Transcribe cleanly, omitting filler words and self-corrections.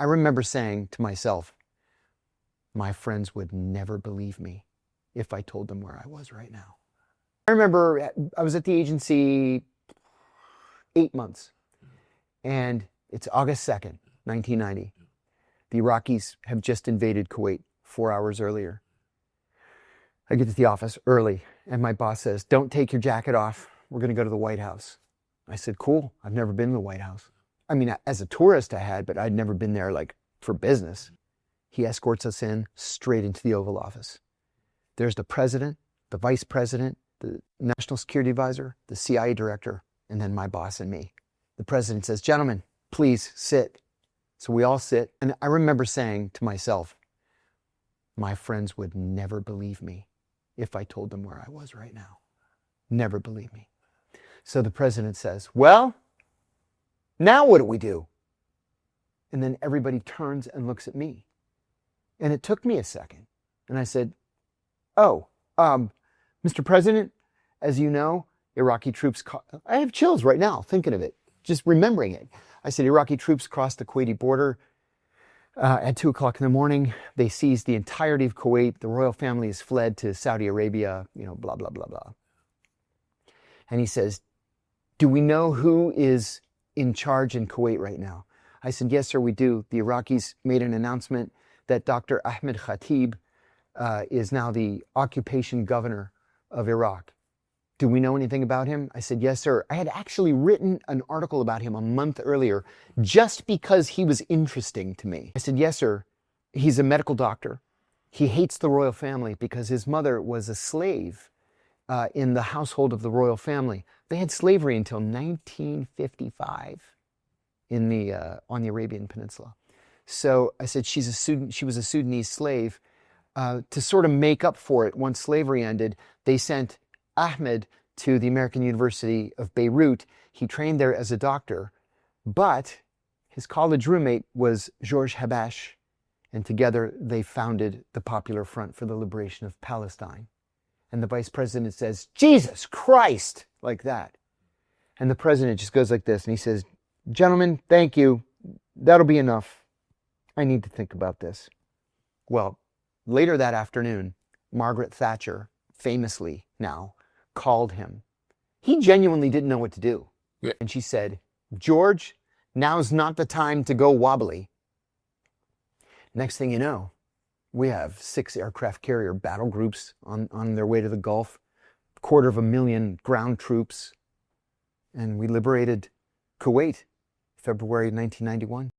I remember saying to myself, my friends would never believe me if I told them where I was right now. I remember I was at the agency 8 months, and it's August 2nd, 1990. The Iraqis have just invaded Kuwait 4 hours earlier. I get to the office early, and my boss says, don't take your jacket off. We're going to go to the White House. I said, cool. I've never been to the White House. I mean, as a tourist I had, but I'd never been there like for business. He escorts us in straight into the Oval Office. There's the president, the vice president, the national security advisor, the CIA director, and then my boss and me. The president says, gentlemen, please sit. So we all sit. And I remember saying to myself, my friends would never believe me if I told them where I was right now. Never believe me. So the president says, well, now what do we do? And then everybody turns and looks at me. And it took me a second. And I said, oh, Mr. President, as you know, Iraqi troops, I have chills right now thinking of it, just remembering it. I said, Iraqi troops crossed the Kuwaiti border at 2 o'clock in the morning. They seized the entirety of Kuwait. The royal family has fled to Saudi Arabia, blah, blah, blah, blah. And he says, do we know who is in charge in Kuwait right now? I said, yes, sir, we do. The Iraqis made an announcement that Dr. Ahmed Khatib is now the occupation governor of Iraq. Do we know anything about him? I said, yes, sir. I had actually written an article about him a month earlier just because he was interesting to me. I said, yes, sir. He's a medical doctor. He hates the royal family because his mother was a slave in the household of the royal family. They had slavery until 1955 on the Arabian Peninsula. So I said, she was a Sudanese slave. To sort of make up for it, once slavery ended, they sent Ahmed to the American University of Beirut. He trained there as a doctor, but his college roommate was Georges Habash, and together they founded the Popular Front for the Liberation of Palestine. And the vice president says, Jesus Christ, like that. And the president just goes like this, and he says, gentlemen, thank you. That'll be enough. I need to think about this. Well, later that afternoon, Margaret Thatcher, famously now, called him. He genuinely didn't know what to do. Yeah. And she said, George, now's not the time to go wobbly. Next thing you know, we have 6 aircraft carrier battle groups on their way to the Gulf, 250,000 ground troops, and we liberated Kuwait, February 1991.